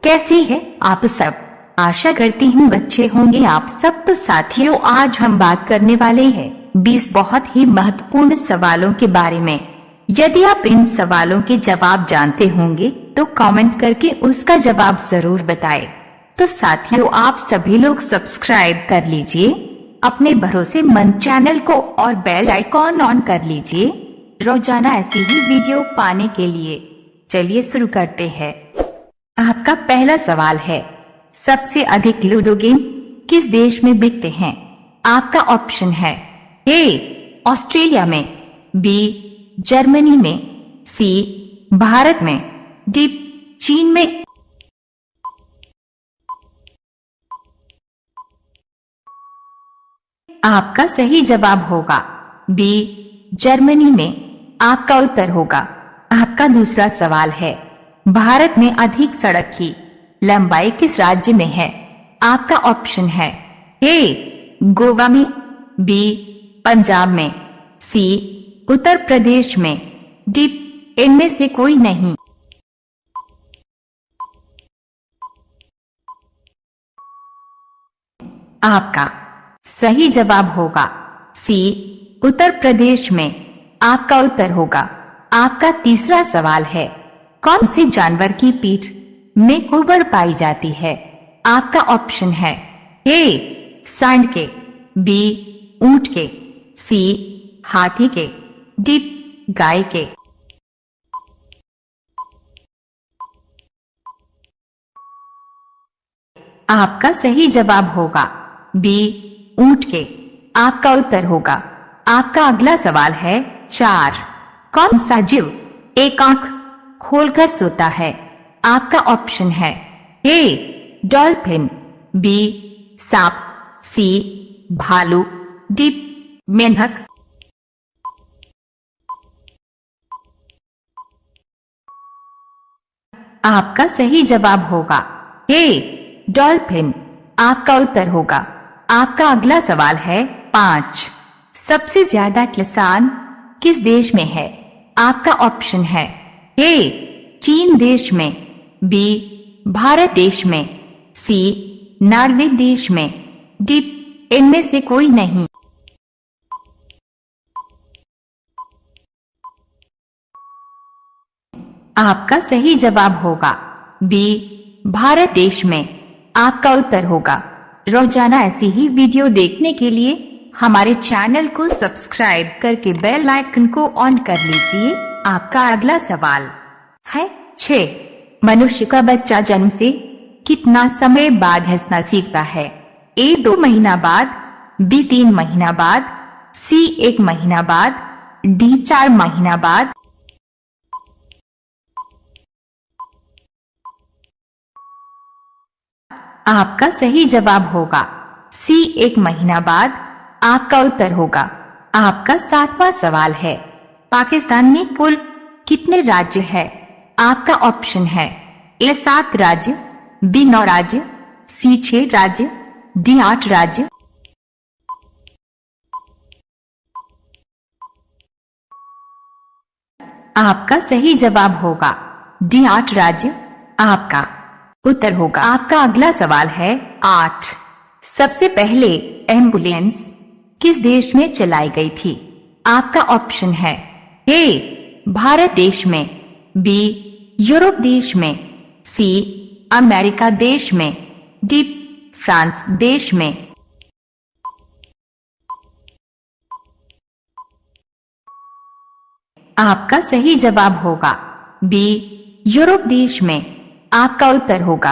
कैसी है आप सब। आशा करती हूँ बच्चे होंगे आप सब। तो साथियों, आज हम बात करने वाले हैं 20 बहुत ही महत्वपूर्ण सवालों के बारे में। यदि आप इन सवालों के जवाब जानते होंगे तो कमेंट करके उसका जवाब जरूर बताएं। तो साथियों, आप सभी लोग सब्सक्राइब कर लीजिए अपने भरोसेमंद चैनल को और बेल आइकॉन ऑन कर लीजिए रोजाना ऐसी ही वीडियो पाने के लिए। चलिए शुरू करते हैं। आपका पहला सवाल है, सबसे अधिक लूडो गेम किस देश में बिकते हैं? आपका ऑप्शन है ए ऑस्ट्रेलिया में, बी जर्मनी में, सी भारत में, डी चीन में। आपका सही जवाब होगा बी जर्मनी में। आपका उत्तर होगा। आपका दूसरा सवाल है, भारत में अधिक सड़क की लंबाई किस राज्य में है? आपका ऑप्शन है ए गोवा में, बी पंजाब में, सी उत्तर प्रदेश में, डी इनमें से कोई नहीं। आपका सही जवाब होगा सी उत्तर प्रदेश में। आपका उत्तर होगा। आपका तीसरा सवाल है, कौन से जानवर की पीठ में कुबड़ पाई जाती है? आपका ऑप्शन है ए सांड के, बी ऊंट के, सी हाथी के, डी गाय के। आपका सही जवाब होगा बी ऊंट के। आपका उत्तर होगा। आपका अगला सवाल है 4, कौन सा जीव एक आंख खोलकर सोता है? आपका ऑप्शन है ए डॉल्फिन, बी सांप, सी भालू, डी मेंढक। आपका सही जवाब होगा ए डॉल्फिन। आपका उत्तर होगा। आपका अगला सवाल है 5, सबसे ज्यादा किसान किस देश में है? आपका ऑप्शन है ए चीन देश में, बी भारत देश में, सी नॉर्वे देश में, डी इनमें से कोई नहीं। आपका सही जवाब होगा बी भारत देश में। आपका उत्तर होगा। रोजाना ऐसी ही वीडियो देखने के लिए हमारे चैनल को सब्सक्राइब करके बेल आइकन को ऑन कर लीजिए। आपका अगला सवाल है 6, मनुष्य का बच्चा जन्म से कितना समय बाद हंसना सीखता है? ए 2 महीना बाद, बी 3 महीना बाद, सी 1 महीना बाद, डी 4 महीना बाद। आपका सही जवाब होगा सी 1 महीना बाद। आपका उत्तर होगा। आपका 7वां सवाल है, पाकिस्तान में कुल कितने राज्य है? आपका ऑप्शन है ए 7 राज्य, बी 9 राज्य, सी 6 राज्य, डी 8 राज्य। आपका सही जवाब होगा डी 8 राज्य। आपका उत्तर होगा। आपका अगला सवाल है 8, सबसे पहले एम्बुलेंस किस देश में चलाई गई थी? आपका ऑप्शन है ए भारत देश में, बी यूरोप देश में, सी अमेरिका देश में, डी फ्रांस देश में। आपका सही जवाब होगा बी यूरोप देश में। आपका उत्तर होगा।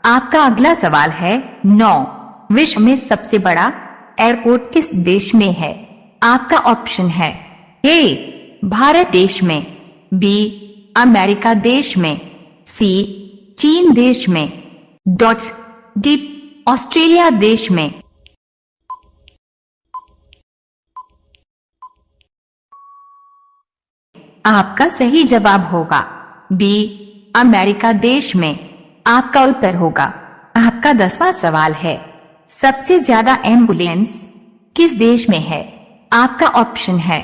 आपका अगला सवाल है 9, विश्व में सबसे बड़ा एयरपोर्ट किस देश में है? आपका ऑप्शन है ए भारत देश में, बी अमेरिका देश में, सी चीन देश में, डी ऑस्ट्रेलिया देश में। आपका सही जवाब होगा बी अमेरिका देश में। आपका उत्तर होगा। आपका 10वां सवाल है, सबसे ज्यादा एम्बुलेंस किस देश में है? आपका ऑप्शन है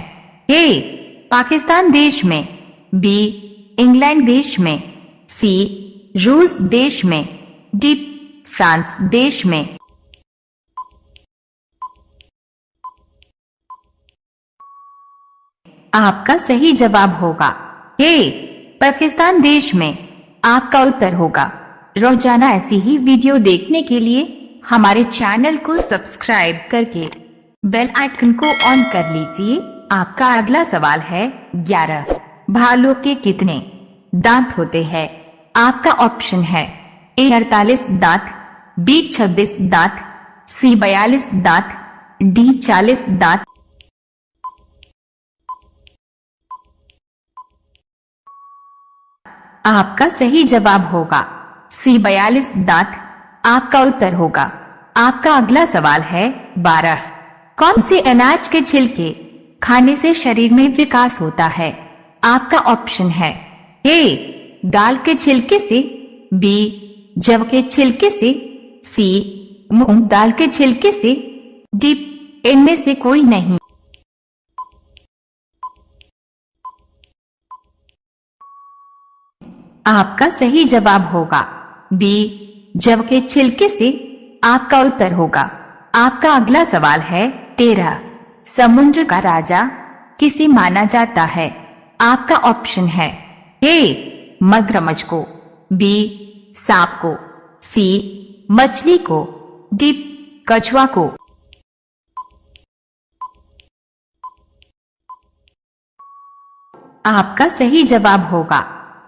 ए पाकिस्तान देश में, बी इंग्लैंड देश में, सी रूस देश में, डी फ्रांस देश में। आपका सही जवाब होगा ए पाकिस्तान देश में। आपका उत्तर होगा। रोजाना ऐसी ही वीडियो देखने के लिए हमारे चैनल को सब्सक्राइब करके बेल आइकन को ऑन कर लीजिए। आपका अगला सवाल है 11। भालू के कितने दांत होते हैं? आपका ऑप्शन है ए 48 दांत, बी 26 दांत, सी 42 दांत, डी 40 दांत। आपका सही जवाब होगा सी 42 दांत। आपका उत्तर होगा। आपका अगला सवाल है 12। कौन से अनाज के छिलके खाने से शरीर में विकास होता है? आपका ऑप्शन है ए दाल के छिलके से, बी जव के छिलके से, सी मूंग दाल के छिलके से, डी इनमें से कोई नहीं। आपका सही जवाब होगा बी जव के छिलके से। आपका उत्तर होगा। आपका अगला सवाल है 13। समुद्र का राजा किसे माना जाता है? आपका ऑप्शन है ए मगरमच्छ को, बी सांप को, सी मछली को, डी कछुआ को। आपका सही जवाब होगा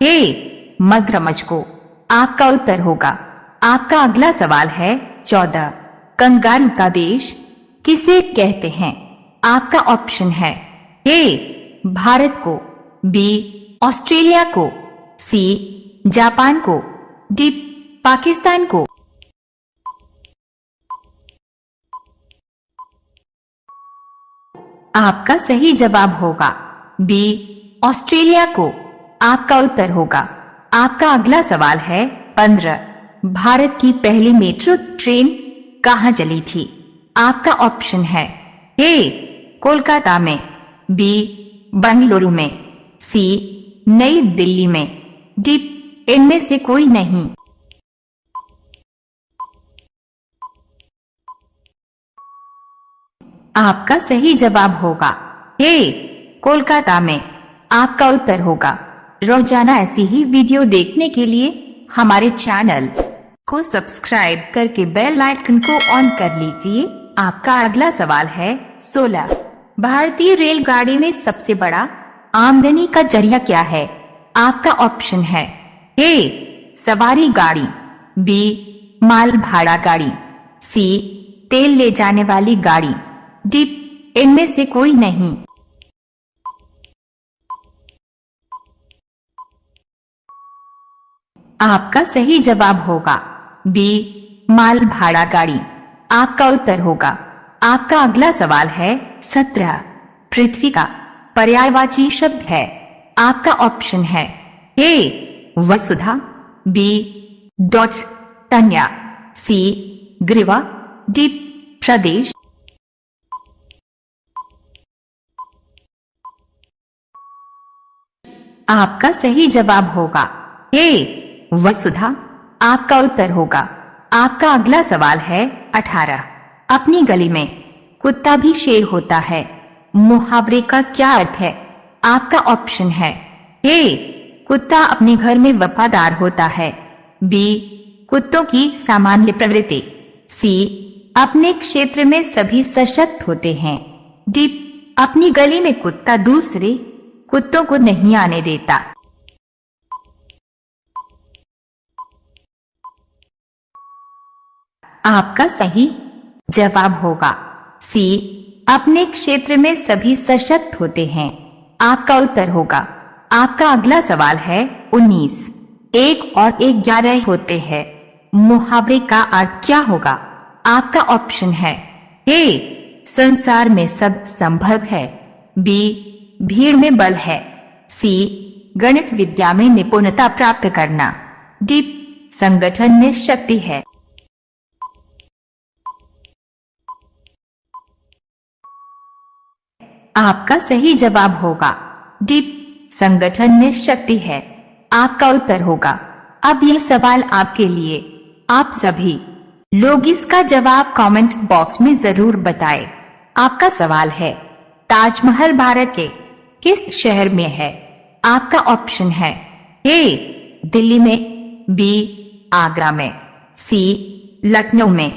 ए मगरमच्छ को। आपका उत्तर होगा। आपका अगला सवाल है 14। कंगारू का देश किसे कहते हैं? आपका ऑप्शन है ए भारत को, बी ऑस्ट्रेलिया को, सी जापान को, डी पाकिस्तान को। आपका सही जवाब होगा बी ऑस्ट्रेलिया को। आपका उत्तर होगा। आपका अगला सवाल है 15। भारत की पहली मेट्रो ट्रेन कहाँ चली थी? आपका ऑप्शन है ए कोलकाता में, बी बंगलुरु में, सी नई दिल्ली में, डी इनमें से कोई नहीं। आपका सही जवाब होगा ए कोलकाता में। आपका उत्तर होगा। रोजाना ऐसी ही वीडियो देखने के लिए हमारे चैनल को सब्सक्राइब करके बेल आइकन को ऑन कर लीजिए। आपका अगला सवाल है 16। भारतीय रेलगाड़ी में सबसे बड़ा आमदनी का जरिया क्या है? आपका ऑप्शन है ए सवारी गाड़ी, बी माल भाड़ा गाड़ी, सी तेल ले जाने वाली गाड़ी, डी इनमें से कोई नहीं। आपका सही जवाब होगा बी माल भाड़ा गाड़ी। आपका उत्तर होगा। आपका अगला सवाल है 17। पृथ्वी का पर्यायवाची शब्द है? आपका ऑप्शन है ए वसुधा, बी डॉट तन्या, सी ग्रीवा, डी प्रदेश। आपका सही जवाब होगा ए वसुधा। आपका उत्तर होगा। आपका अगला सवाल है 18। अपनी गली में कुत्ता भी शेर होता है, मुहावरे का क्या अर्थ है? आपका ऑप्शन है ए कुत्ता अपने घर में वफादार होता है, बी कुत्तों की सामान्य प्रवृत्ति, सी अपने क्षेत्र में सभी सशक्त होते हैं, डी अपनी गली में कुत्ता दूसरे कुत्तों को नहीं आने देता। आपका सही जवाब होगा सी अपने क्षेत्र में सभी सशक्त होते हैं। आपका उत्तर होगा। आपका अगला सवाल है 19। 1 और 1 11 होते हैं, मुहावरे का अर्थ क्या होगा? आपका ऑप्शन है ए संसार में सब संभव है, बी भीड़ में बल है, सी गणित विद्या में निपुणता प्राप्त करना, डी संगठन में शक्ति है। आपका सही जवाब होगा डी संगठन में शक्ति है। आपका उत्तर होगा। अब यह सवाल आपके लिए। आप सभी लोग इसका जवाब कमेंट बॉक्स में जरूर बताएं। आपका सवाल है, ताजमहल भारत के किस शहर में है? आपका ऑप्शन है ए दिल्ली में, बी आगरा में, सी लखनऊ में,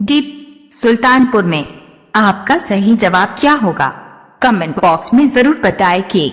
डी सुल्तानपुर में। आपका सही जवाब क्या होगा? कमेंट बॉक्स में जरूर बताएं कि